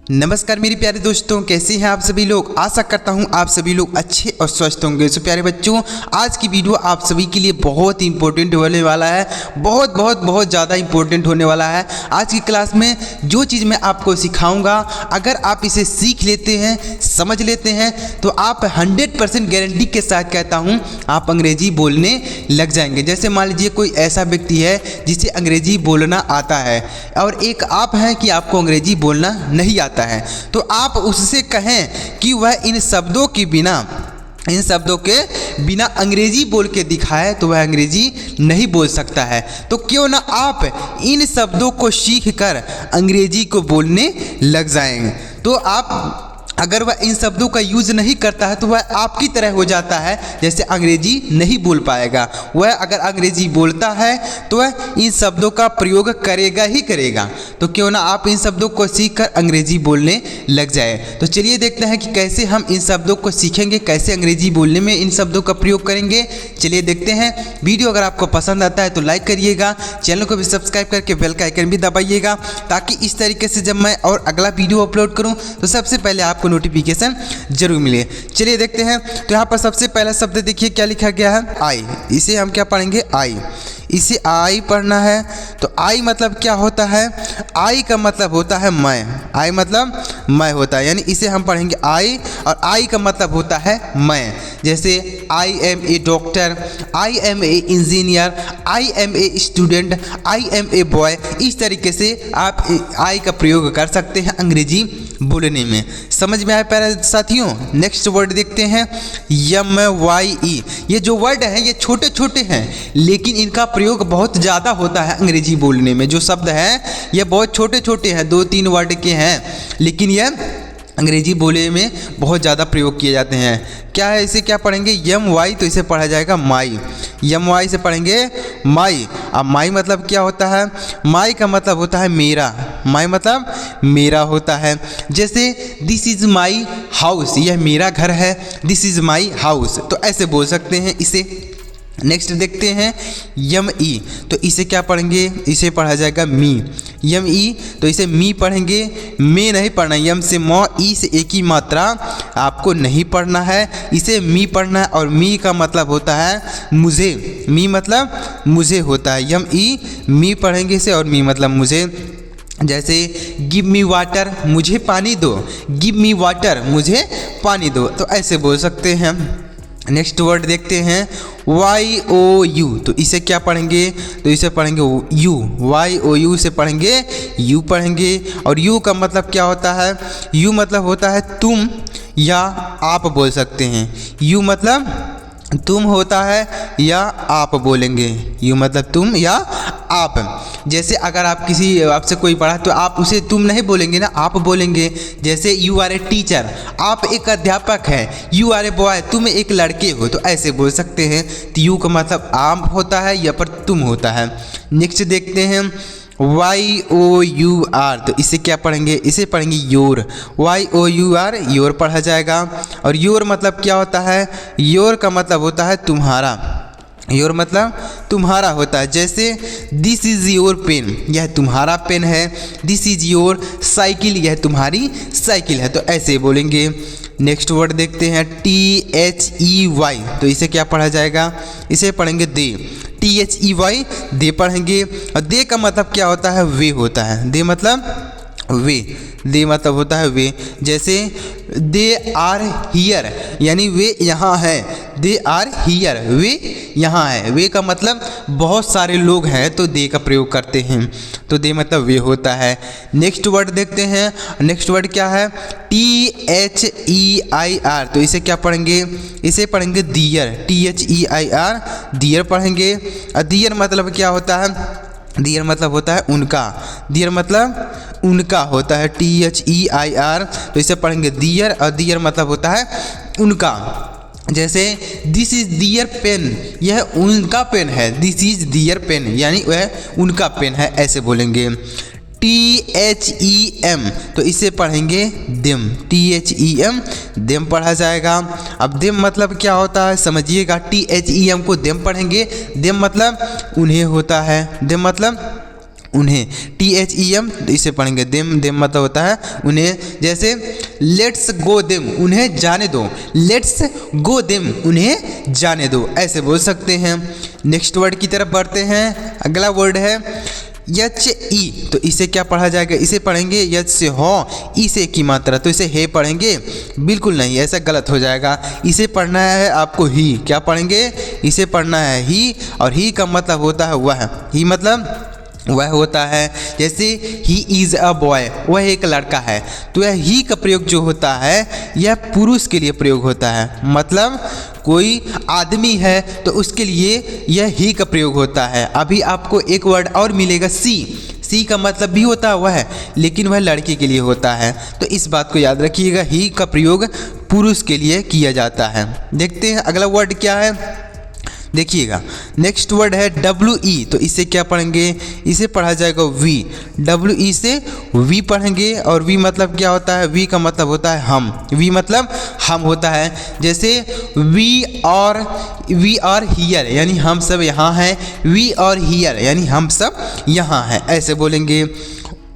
नमस्कार मेरे प्यारे दोस्तों, कैसे हैं आप सभी लोग। आशा करता हूं आप सभी लोग अच्छे और स्वस्थ होंगे। सो प्यारे बच्चों, आज की वीडियो आप सभी के लिए बहुत इंपॉर्टेंट होने वाला है। बहुत ज़्यादा इंपॉर्टेंट होने वाला है। आज की क्लास में जो चीज़ मैं आपको सिखाऊंगा, अगर आप इसे सीख लेते हैं, समझ लेते हैं, तो आप 100% गारंटी के साथ कहता हूँ आप अंग्रेजी बोलने लग जाएंगे। जैसे मान लीजिए कोई ऐसा व्यक्ति है जिसे अंग्रेजी बोलना आता है और एक आप हैं कि आपको अंग्रेजी बोलना नहीं आता है, तो आप उससे कहें कि वह इन शब्दों के बिना अंग्रेजी बोल के दिखाए तो वह अंग्रेजी नहीं बोल सकता है। तो क्यों ना आप इन शब्दों को सीख कर अंग्रेजी को बोलने लग जाएंगे। तो आप अगर वह इन शब्दों का यूज़ नहीं करता है तो वह आपकी तरह हो जाता है जैसे अंग्रेजी नहीं बोल पाएगा। वह अगर अंग्रेजी बोलता है तो वह इन शब्दों का प्रयोग करेगा ही करेगा। तो क्यों ना आप इन शब्दों को सीखकर अंग्रेजी बोलने लग जाए। तो चलिए देखते हैं कि कैसे हम इन शब्दों को सीखेंगे, कैसे अंग्रेजी बोलने में इन शब्दों का प्रयोग करेंगे। चलिए देखते हैं। वीडियो अगर आपको पसंद आता है तो लाइक करिएगा, चैनल को भी सब्सक्राइब करके बेल का आइकन भी दबाइएगा, ताकि इस तरीके से जब मैं और अगला वीडियो अपलोड करूँ तो सबसे पहले आपको नोटिफिकेशन जरूर मिले। चलिए देखते हैं। तो यहाँ पर सबसे पहला शब्द देखिए क्या लिखा गया है, आई। इसे हम क्या पढ़ेंगे, आई। इसे आई पढ़ना है। तो आई मतलब क्या होता है, आई का मतलब होता है मैं। आई मतलब मैं होता है, यानी इसे हम पढ़ेंगे आई, और आई का मतलब होता है मैं। जैसे I am a doctor, I am a engineer, I am a student, I am a boy. इस तरीके से आप आई का प्रयोग कर सकते हैं अंग्रेजी बोलने में। समझ में आया प्यारे साथियों। नेक्स्ट वर्ड देखते हैं, MYE। ये जो वर्ड हैं ये छोटे छोटे हैं, लेकिन इनका प्रयोग बहुत ज़्यादा होता है अंग्रेजी बोलने में। जो शब्द हैं ये बहुत छोटे छोटे हैं, 2-3 वर्ड के हैं, लेकिन ये अंग्रेजी बोलने में बहुत ज़्यादा प्रयोग किए जाते हैं। क्या है, इसे क्या पढ़ेंगे, MY। तो इसे पढ़ा जाएगा माई। MY से पढ़ेंगे माई। अब माई मतलब क्या होता है, माई का मतलब होता है मेरा। माई मतलब मेरा होता है। जैसे दिस इज़ माई हाउस, यह मेरा घर है, दिस इज़ माई हाउस। तो ऐसे बोल सकते हैं इसे। नेक्स्ट देखते हैं ME। तो इसे क्या पढ़ेंगे, इसे पढ़ा जाएगा मी। ME तो इसे मी पढ़ेंगे, में नहीं पढ़ना। यम से मौ, ई से एक ही मात्रा आपको नहीं पढ़ना है, इसे मी पढ़ना है। और मी का मतलब होता है मुझे। मी मतलब मुझे होता है। ME मी पढ़ेंगे इसे, और मी मतलब मुझे। जैसे गिव मी वाटर, मुझे पानी दो। गिव मी वाटर, मुझे पानी दो। तो ऐसे बोल सकते हैं। नेक्स्ट वर्ड देखते हैं YOU। तो इसे क्या पढ़ेंगे, तो इसे पढ़ेंगे यू। YOU से पढ़ेंगे यू पढ़ेंगे। और यू का मतलब क्या होता है, यू मतलब होता है तुम या आप बोल सकते हैं। यू मतलब तुम होता है या आप बोलेंगे। यू मतलब तुम या आप। जैसे अगर आप आपसे कोई पढ़ा तो आप उसे तुम नहीं बोलेंगे ना, आप बोलेंगे। जैसे यू आर ए टीचर, आप एक अध्यापक हैं। यू आर ए बॉय, तुम एक लड़के हो। तो ऐसे बोल सकते हैं। तो यू का मतलब आप होता है या पर तुम होता है। नेक्स्ट देखते हैं YOUR। तो इसे क्या पढ़ेंगे, इसे पढ़ेंगे योर। YOUR योर पढ़ा जाएगा। और योर मतलब क्या होता है, योर का मतलब होता है तुम्हारा। योर मतलब तुम्हारा होता है। जैसे दिस इज़ योर पेन, यह तुम्हारा पेन है। दिस इज़ योर साइकिल, यह तुम्हारी साइकिल है। तो ऐसे बोलेंगे। नेक्स्ट वर्ड देखते हैं THEY। तो इसे क्या पढ़ा जाएगा, इसे पढ़ेंगे दे। THEY दे पढ़ेंगे। और दे का मतलब क्या होता है, वे होता है। दे मतलब वे, दे मतलब होता है वे। जैसे दे आर हियर, यानी वे यहाँ है। दे आर हियर, वे यहाँ है। वे का मतलब बहुत सारे लोग हैं, तो दे का प्रयोग करते हैं। तो दे मतलब वे होता है। नेक्स्ट वर्ड देखते हैं। नेक्स्ट वर्ड क्या है, THEIR। तो इसे क्या पढ़ेंगे, इसे पढ़ेंगे दियर। THEIR दियर पढ़ेंगे। और दियर मतलब क्या होता है, दियर मतलब होता है उनका। दियर मतलब उनका होता है। THEIR तो इसे पढ़ेंगे दियर। और दियर मतलब होता है उनका। जैसे दिस इज़ दियर पेन, यह उनका पेन है। दिस इज़ दियर पेन, यानी वह उनका पेन है। ऐसे बोलेंगे। THEM तो इसे पढ़ेंगे देम। THEM देम पढ़ा जाएगा। अब देम मतलब क्या होता है समझिएगा। THEM को देम पढ़ेंगे। देम मतलब उन्हें होता है। देम मतलब उन्हें, THEM तो इसे पढ़ेंगे देम, देम मतलब होता है उन्हें। जैसे लेट्स गो देम, उन्हें जाने दो, लेट्स गो देम, उन्हें जाने दो, ऐसे बोल सकते हैं। नेक्स्ट वर्ड की तरफ बढ़ते हैं। अगला वर्ड है HE, तो इसे क्या पढ़ा जाएगा? इसे पढ़ेंगे यच से हो, ई से की मात्रा, तो इसे हे पढ़ेंगे? बिल्कुल नहीं, ऐसा गलत हो जाएगा। इसे पढ़ना है आपको ही। क्या पढ़ेंगे? इसे पढ़ना है ही, और ही का मतलब होता है वह। ही मतलब वह होता है। जैसे ही इज़ अ बॉय, वह एक लड़का है, तो यह ही का प्रयोग जो होता है यह पुरुष के लिए प्रयोग होता है। मतलब कोई आदमी है तो उसके लिए यह ही का प्रयोग होता है। अभी आपको एक वर्ड और मिलेगा सी। सी का मतलब भी होता है वह, लेकिन वह लड़के के लिए होता है, तो इस बात को याद रखिएगा, ही का प्रयोग पुरुष के लिए किया जाता है। देखते हैं अगला वर्ड क्या है, देखिएगा। नेक्स्ट वर्ड है WE, तो इसे क्या पढ़ेंगे? इसे पढ़ा जाएगा वी। WE से वी पढ़ेंगे, और वी मतलब क्या होता है? वी का मतलब होता है हम। वी मतलब हम होता है। जैसे वी आर हियर, यानी हम सब यहाँ हैं। वी आर हियर यानी हम सब यहाँ हैं, ऐसे बोलेंगे।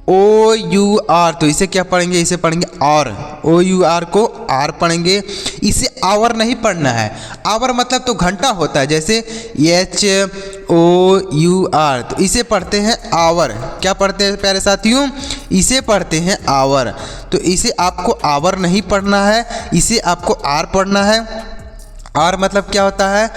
OUR, तो इसे क्या पढ़ेंगे? इसे पढ़ेंगे और। OUR को आर पढ़ेंगे। इसे आवर नहीं पढ़ना है। आवर मतलब तो घंटा होता है। जैसे HOUR, तो इसे पढ़ते हैं आवर। क्या पढ़ते हैं प्यारे साथियों? इसे पढ़ते हैं आवर। तो इसे आपको आवर नहीं पढ़ना है, इसे आपको आर पढ़ना है। आर मतलब क्या होता है?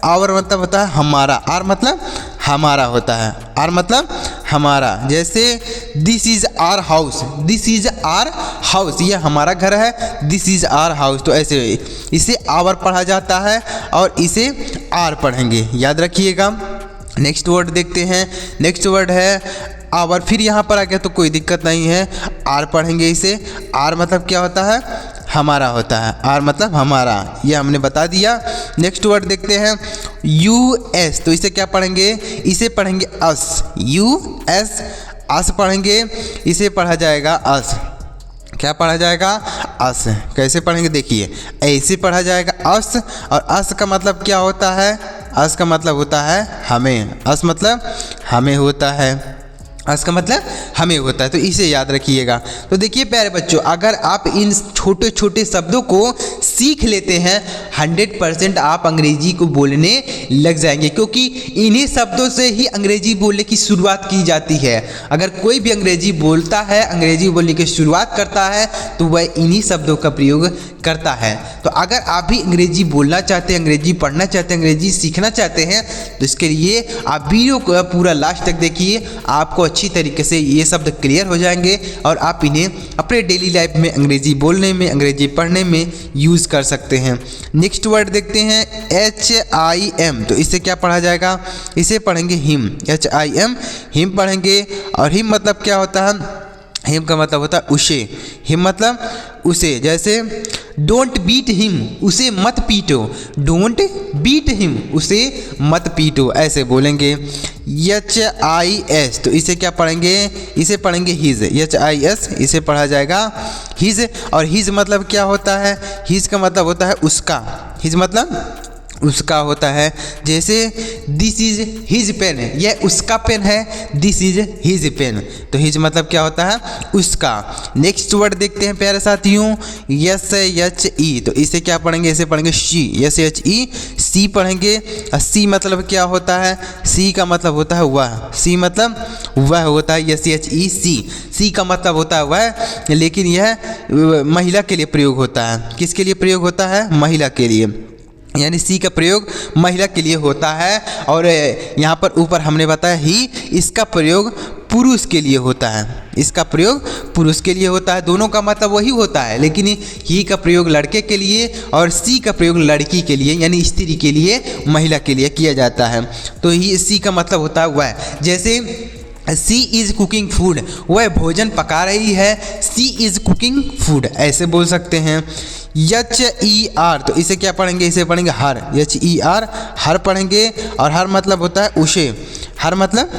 आवर मतलब होता है हमारा। आर मतलब हमारा होता है। आर मतलब हमारा। जैसे this is our house, this is our house, ये हमारा घर है, दिस इज़ आर हाउस, तो ऐसे इसे आवर पढ़ा जाता है और इसे आर पढ़ेंगे, याद रखिएगा। नेक्स्ट वर्ड देखते हैं। नेक्स्ट वर्ड है आवर। फिर यहाँ पर आ गया तो कोई दिक्कत नहीं है, आर पढ़ेंगे इसे। आर मतलब क्या होता है? हमारा होता है। आर मतलब हमारा, ये हमने बता दिया। नेक्स्ट वर्ड देखते हैं US, तो इसे क्या पढ़ेंगे? इसे पढ़ेंगे अस। US अस पढ़ेंगे, इसे पढ़ा जाएगा अस। क्या पढ़ा जाएगा? अस। कैसे पढ़ेंगे? देखिए, ऐसे पढ़ा जाएगा अस, और अस का मतलब क्या होता है? अस का मतलब होता है हमें। अस मतलब हमें होता है। इसका मतलब हमें होता है, तो इसे याद रखिएगा। तो देखिए प्यारे बच्चों, अगर आप इन छोटे छोटे शब्दों को सीख लेते हैं 100% आप अंग्रेजी को बोलने लग जाएंगे, क्योंकि इन्हीं शब्दों से ही अंग्रेजी बोलने की शुरुआत की जाती है। अगर कोई भी अंग्रेजी बोलता है, अंग्रेजी बोलने की शुरुआत करता है, तो वह इन्हीं शब्दों का प्रयोग करता है। तो अगर आप भी अंग्रेजी बोलना चाहते हैं, अंग्रेजी पढ़ना चाहते हैं, अंग्रेजी सीखना चाहते हैं, तो इसके लिए आप वीडियो को पूरा लास्ट तक देखिए। आपको अच्छी तरीके से ये शब्द क्लियर हो जाएंगे और आप इन्हें अपने डेली लाइफ में अंग्रेजी बोलने में, अंग्रेजी पढ़ने में यूज़ कर सकते हैं। नेक्स्ट वर्ड देखते हैं HIM, तो इसे क्या पढ़ा जाएगा? इसे पढ़ेंगे हिम। HIM हिम पढ़ेंगे, और हिम मतलब क्या होता है? हिम का मतलब होता है उसे। हिम मतलब उसे। जैसे डोंट बीट हिम, उसे मत पीटो। डोंट बीट हिम, उसे मत पीटो, ऐसे बोलेंगे। HIS, तो इसे क्या पढ़ेंगे? इसे पढ़ेंगे हिज। HIS इसे पढ़ा जाएगा हिज, और हिज मतलब क्या होता है? हिज का मतलब होता है उसका। हिज मतलब उसका होता है। जैसे दिस इज हिज पेन, यह उसका पेन है, दिस इज हिज पेन, तो हिज मतलब क्या होता है? उसका। नेक्स्ट वर्ड देखते हैं प्यारे साथियों SHE, तो इसे क्या पढ़ेंगे? इसे पढ़ेंगे शी। SHE सी पढ़ेंगे। सी मतलब क्या होता है? सी का मतलब होता है वह। सी मतलब वह होता है। SHE सी। सी का मतलब होता है वह, लेकिन यह महिला के लिए प्रयोग होता है। किसके लिए प्रयोग होता है? महिला के लिए, यानी सी का प्रयोग महिला के लिए होता है। और यहाँ पर ऊपर हमने बताया ही, इसका प्रयोग पुरुष के लिए होता है। इसका प्रयोग पुरुष के लिए होता है। दोनों का मतलब वही होता है, लेकिन ही का प्रयोग लड़के के लिए और सी का प्रयोग लड़की के लिए, यानी स्त्री के लिए, महिला के लिए किया जाता है। तो ही सी का मतलब होता है वह। जैसे सी इज़ कुकिंग फूड, वह भोजन पका रही है, सी इज़ कुकिंग फूड, ऐसे बोल सकते हैं। HER, तो इसे क्या पढ़ेंगे? इसे पढ़ेंगे हर। HER हर पढ़ेंगे, और हर मतलब होता है उसे। हर मतलब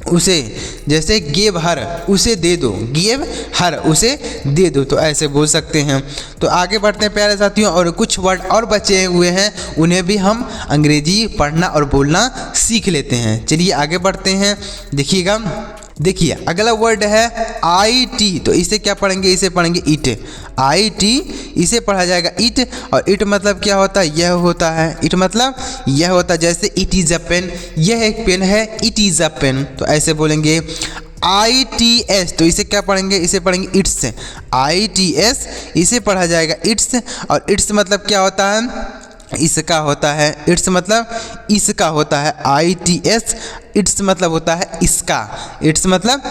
उसे। जैसे गेव हर, उसे दे दो। गेव हर, उसे दे दो, तो ऐसे बोल सकते हैं। तो आगे बढ़ते हैं प्यारे साथियों, और कुछ वर्ड और बचे हुए हैं, उन्हें भी हम अंग्रेजी पढ़ना और बोलना सीख लेते हैं। चलिए आगे बढ़ते हैं। देखिएगा, देखिए अगला वर्ड है IT, तो इसे क्या पढ़ेंगे, इसे पढ़ेंगे इट। IT इसे पढ़ा जाएगा इट, और इट मतलब क्या होता है, यह होता है। इट मतलब यह होता है, जैसे इट इज़ अ पेन, यह एक पेन है, इट इज़ अ पेन, तो ऐसे बोलेंगे। ITS, तो इसे क्या पढ़ेंगे, इसे पढ़ेंगे इट्स। ITS इसे पढ़ा जाएगा इट्स, और इट्स मतलब क्या होता है, इसका होता है। इट्स मतलब इसका होता है। ITS इट्स मतलब होता है इसका, इट्स मतलब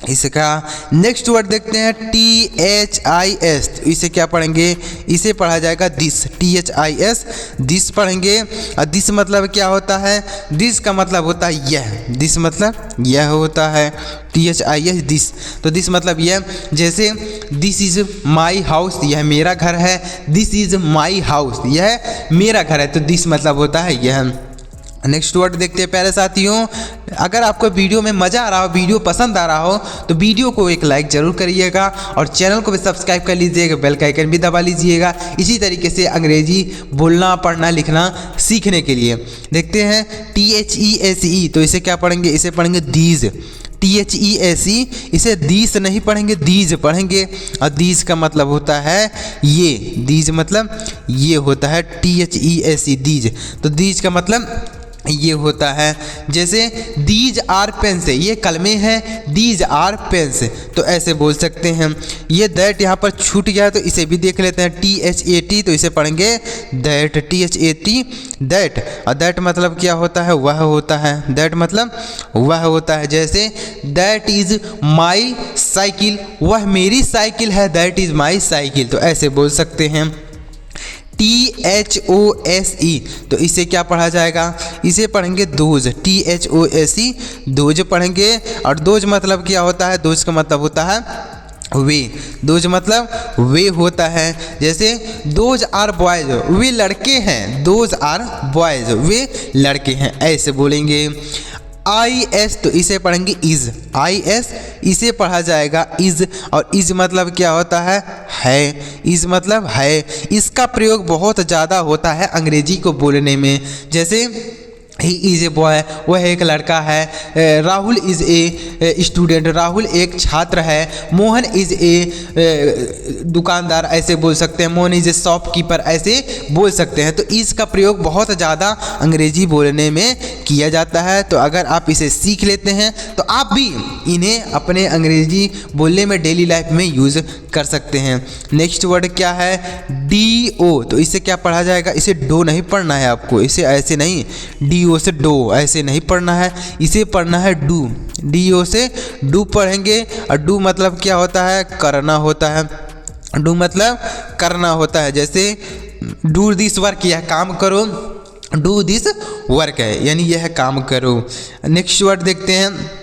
इसका। नेक्स्ट वर्ड देखते हैं THIS, तो इसे क्या पढ़ेंगे, इसे पढ़ा जाएगा दिस। THIS दिस पढ़ेंगे, और दिस मतलब क्या होता है, दिस का मतलब होता है यह, दिस मतलब यह होता है। THIS दिस, तो दिस मतलब यह, जैसे दिस इज़ माई हाउस, यह मेरा घर है। दिस इज़ माई हाउस, यह मेरा घर है, तो दिस मतलब होता है यह। नेक्स्ट वर्ड देखते हैं प्यारे साथियों। अगर आपको वीडियो में मज़ा आ रहा हो, वीडियो पसंद आ रहा हो, तो वीडियो को एक लाइक ज़रूर करिएगा, और चैनल को भी सब्सक्राइब कर लीजिएगा, बेल का आइकन भी दबा लीजिएगा, इसी तरीके से अंग्रेजी बोलना, पढ़ना, लिखना सीखने के लिए। देखते हैं THESE, तो इसे क्या पढ़ेंगे, इसे पढ़ेंगे दीज। THESE इसे दीस नहीं पढ़ेंगे, दीज पढ़ेंगे, और दीज का मतलब होता है ये, दीज मतलब ये होता है। THESE दीज, तो दीज का मतलब ये होता है। जैसे दीज आर पेन्स, ये कलमे हैं, दीज आर पेन्स, तो ऐसे बोल सकते हैं। ये दैट यहाँ पर छूट गया है, तो इसे भी देख लेते हैं। THAT, तो इसे पढ़ेंगे दैट। THAT दैट, और दैट मतलब क्या होता है, वह होता है। दैट मतलब वह होता है। जैसे दैट इज़ माई साइकिल, वह मेरी साइकिल है, दैट इज़ माई साइकिल, तो ऐसे बोल सकते हैं। THOSE, तो इसे क्या पढ़ा जाएगा, इसे पढ़ेंगे दोज। THOSE दोज पढ़ेंगे, और दोज मतलब क्या होता है, दोज का मतलब होता है वे, दोज मतलब वे होता है। जैसे दोज आर बॉयज, वे लड़के हैं, दोज आर बॉयज, वे लड़के हैं, ऐसे बोलेंगे। IS, तो इसे पढ़ेंगे इज़। IS इसे पढ़ा जाएगा इज़, और इज़ मतलब क्या होता है, इज़ मतलब है। इसका प्रयोग बहुत ज़्यादा होता है अंग्रेजी को बोलने में। जैसे ही इज़ ए बॉय, वह एक लड़का है। Rahul is a student, Rahul एक छात्र है। मोहन इज़ ए दुकानदार, ऐसे बोल सकते हैं। मोहन इज़ ए शॉपकीपर, ऐसे बोल सकते हैं। तो इज़ का प्रयोग बहुत ज़्यादा अंग्रेजी बोलने में किया जाता है। तो अगर आप इसे सीख लेते हैं, तो आप भी इन्हें अपने अंग्रेजी बोलने में डेली लाइफ में यूज़ कर सकते हैं। नेक्स्ट वर्ड क्या है, DO, तो इसे क्या पढ़ा जाएगा, इसे डो नहीं पढ़ना है आपको, इसे ऐसे नहीं, DO से डो ऐसे नहीं पढ़ना है, इसे पढ़ना है डू। DO से डू पढ़ेंगे, और डू मतलब क्या होता है, करना होता है। डू मतलब करना होता है। जैसे डू दिस वर्क, यह काम करो, डू दिस वर्क है, यानी यह काम करो। नेक्स्ट वर्ड देखते हैं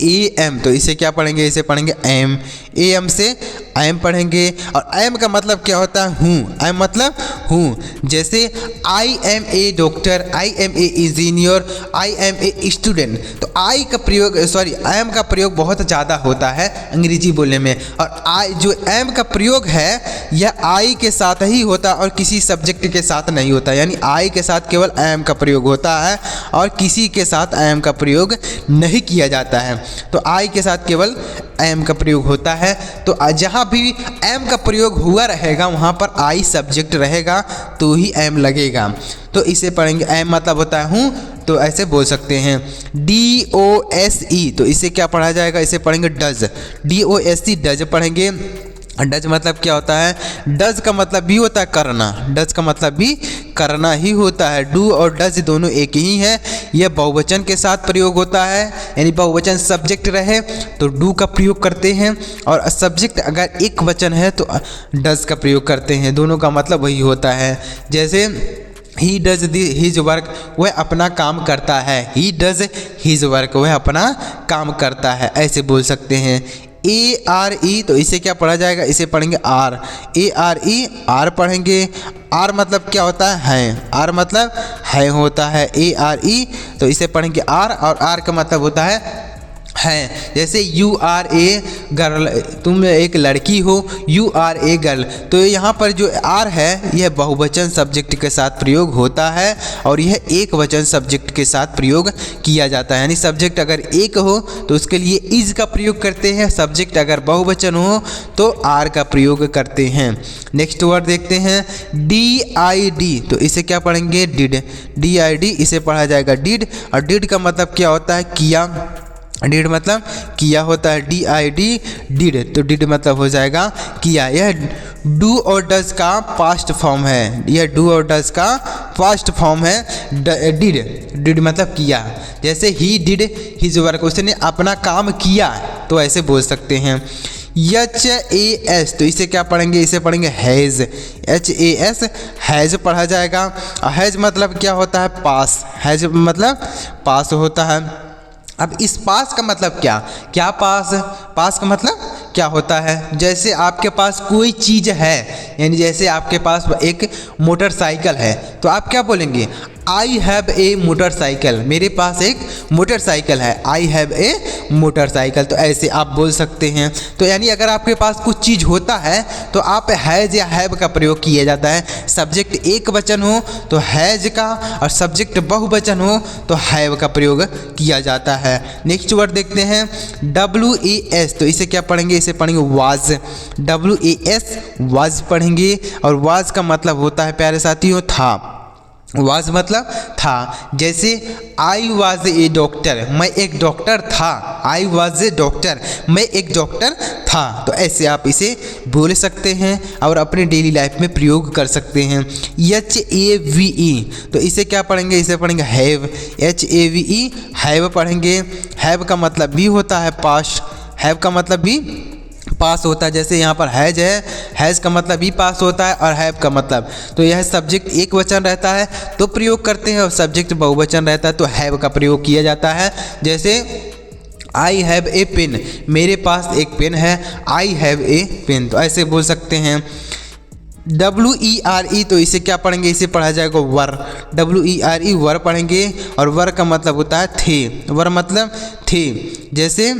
AM, तो इसे क्या पढ़ेंगे, इसे पढ़ेंगे AM। AM से AM पढ़ेंगे, और AM का मतलब क्या होता है, हूँ। AM मतलब हूँ। जैसे I am a doctor, I am a engineer, I am a student, तो I का प्रयोग, सॉरी AM का प्रयोग बहुत ज़्यादा होता है अंग्रेजी बोलने में। और जो AM का प्रयोग है, यह I के साथ ही होता है, और किसी सब्जेक्ट के साथ नहीं होता। यानी I के साथ केवल AM का प्रयोग होता है, और किसी के साथ AM का प्रयोग नहीं किया जाता है। तो I के साथ केवल AM का प्रयोग होता है। तो जहाँ भी AM का प्रयोग हुआ रहेगा, वहाँ पर I सब्जेक्ट रहेगा, तो ही AM लगेगा। तो इसे पढ़ेंगे, AM मतलब होता है हूँ, तो ऐसे बोल सकते हैं। DOSE, तो इसे क्या पढ़ा जाएगा, इसे पढ़ेंगे डज। DOSE डज पढ़ेंगे। डज मतलब क्या होता है, डज का मतलब भी होता है करना, डज का मतलब भी करना ही होता है। डू और डज दोनों एक ही है। यह बहुवचन के साथ प्रयोग होता है, यानी बहुवचन सब्जेक्ट रहे तो डू का प्रयोग करते हैं, और सब्जेक्ट अगर एक वचन है तो डज का प्रयोग करते हैं। दोनों का मतलब वही होता है। जैसे ही डज हिज वर्क, वह अपना काम करता है। ही डज हिज वर्क, वह अपना काम करता है, ऐसे बोल सकते हैं। ARE, तो इसे क्या पढ़ा जाएगा, इसे पढ़ेंगे आर। ARE आर पढ़ेंगे। आर मतलब क्या होता है, आर मतलब है होता है। ARE, तो इसे पढ़ेंगे आर, और आर का मतलब होता है हैं। जैसे यू आर ए गर्ल, तुम एक लड़की हो, यू आर ए गर्ल, तो यहाँ पर जो आर है यह बहुवचन सब्जेक्ट के साथ प्रयोग होता है और यह एक वचन सब्जेक्ट के साथ प्रयोग किया जाता है। यानी सब्जेक्ट अगर एक हो तो उसके लिए इज का प्रयोग करते हैं, सब्जेक्ट अगर बहुवचन हो तो आर का प्रयोग करते हैं। नेक्स्ट वर्ड देखते हैं डी आई डी, तो इसे क्या पढ़ेंगे? डिड। डी आई डी इसे पढ़ा जाएगा डिड, और डिड का मतलब क्या होता है? किया। डिड मतलब किया होता है, डी आई डी डिड, तो डिड मतलब हो जाएगा किया। यह डू और डज का पास्ट फॉर्म है, यह डू और डज का पास्ट फॉर्म है डिड। डिड मतलब किया। जैसे ही डिड हिज वर्क, उसने अपना काम किया, तो ऐसे बोल सकते हैं। एच ए एस, तो इसे क्या पढ़ेंगे? इसे पढ़ेंगे has. H A S has पढ़ा जाएगा। हैज़ मतलब क्या होता है? पास। हैज़ मतलब पास होता है। अब इस पास का मतलब क्या पास? पास का मतलब क्या होता है? जैसे आपके पास कोई चीज़ है, यानी जैसे आपके पास एक मोटरसाइकिल है, तो आप क्या बोलेंगे? आई हैव ए मोटरसाइकिल, मेरे पास एक मोटरसाइकिल है, आई हैव ए मोटरसाइकिल, तो ऐसे आप बोल सकते हैं। तो यानी अगर आपके पास कुछ चीज़ होता है तो आप हैज़ या हैव का प्रयोग किया जाता है। सब्जेक्ट एक वचन हो तो हैज़ का, और सब्जेक्ट बहुवचन हो तो हैव का प्रयोग किया जाता है। नेक्स्ट वर्ड देखते हैं डब्ल्यू ए एस, तो इसे क्या पढ़ेंगे? इसे पढ़ेंगे was. W A S was पढ़ेंगे, और वाज का मतलब होता है प्यारे साथियों था। वाज मतलब था। जैसे आई वाज ए डॉक्टर, मैं एक डॉक्टर था। आई वाज ए डॉक्टर, मैं एक डॉक्टर था। तो ऐसे आप इसे बोल सकते हैं और अपने डेली लाइफ में प्रयोग कर सकते हैं। एच ए वी ई, तो इसे क्या पढ़ेंगे? इसे पढ़ेंगे have. H A V E have पढ़ेंगे। हैव का मतलब भी होता है पास, हैव का मतलब भी पास होता है। जैसे यहाँ पर हैज है, हैज़ का मतलब भी पास होता है, और हैव का मतलब, तो यह सब्जेक्ट एक वचन रहता है तो प्रयोग करते हैं, और सब्जेक्ट बहुवचन रहता है तो हैव का प्रयोग किया जाता है। जैसे आई हैव ए पेन, मेरे पास एक पेन है, आई हैव ए पेन, तो ऐसे बोल सकते हैं। डब्ल्यू ई आर ई, तो इसे क्या पढ़ेंगे? इसे पढ़ा जाएगा वर। डब्ल्यू ई आर ई वर पढ़ेंगे, और वर का मतलब होता है थे। वर मतलब थे। जैसे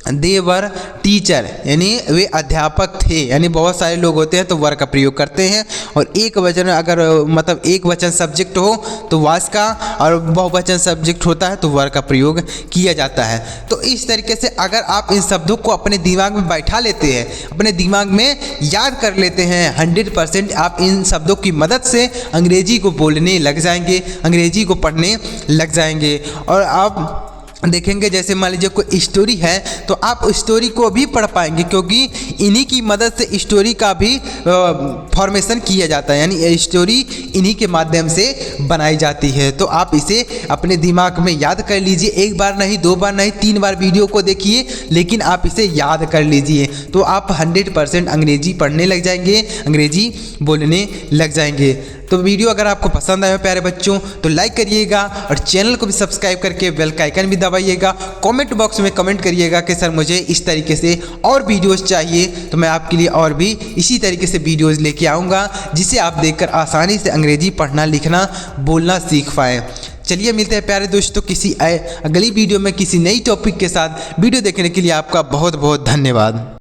दे वर टीचर, यानी वे अध्यापक थे। यानी बहुत सारे लोग होते हैं तो वर का प्रयोग करते हैं, और एक वचन अगर मतलब एक वचन सब्जेक्ट हो तो वाज का, और बहुवचन सब्जेक्ट होता है तो वर का प्रयोग किया जाता है। तो इस तरीके से अगर आप इन शब्दों को अपने दिमाग में बैठा लेते हैं, अपने दिमाग में याद कर लेते हैं, 100% आप इन शब्दों की मदद से अंग्रेजी को बोलने लग जाएंगे, अंग्रेजी को पढ़ने लग जाएंगे। और आप देखेंगे जैसे मान लीजिए कोई स्टोरी है तो आप स्टोरी को भी पढ़ पाएंगे, क्योंकि इन्हीं की मदद से स्टोरी का भी फॉर्मेशन किया जाता है, यानी स्टोरी इन्हीं के माध्यम से बनाई जाती है। तो आप इसे अपने दिमाग में याद कर लीजिए, एक बार नहीं, दो बार नहीं, 3 बार वीडियो को देखिए, लेकिन आप इसे याद कर लीजिए, तो आप 100% अंग्रेजी पढ़ने लग जाएंगे, अंग्रेजी बोलने लग जाएंगे। तो वीडियो अगर आपको पसंद आया प्यारे बच्चों तो लाइक करिएगा, और चैनल को भी सब्सक्राइब करके बेल का आइकन भी दबाइएगा। कमेंट बॉक्स में कमेंट करिएगा कि सर मुझे इस तरीके से और वीडियोस चाहिए, तो मैं आपके लिए और भी इसी तरीके से वीडियोस लेके आऊँगा, जिसे आप देखकर आसानी से अंग्रेजी पढ़ना, लिखना, बोलना सीख पाएँ। चलिए मिलते हैं प्यारे दोस्तों किसी अगली वीडियो में किसी नई टॉपिक के साथ। वीडियो देखने के लिए आपका बहुत बहुत धन्यवाद।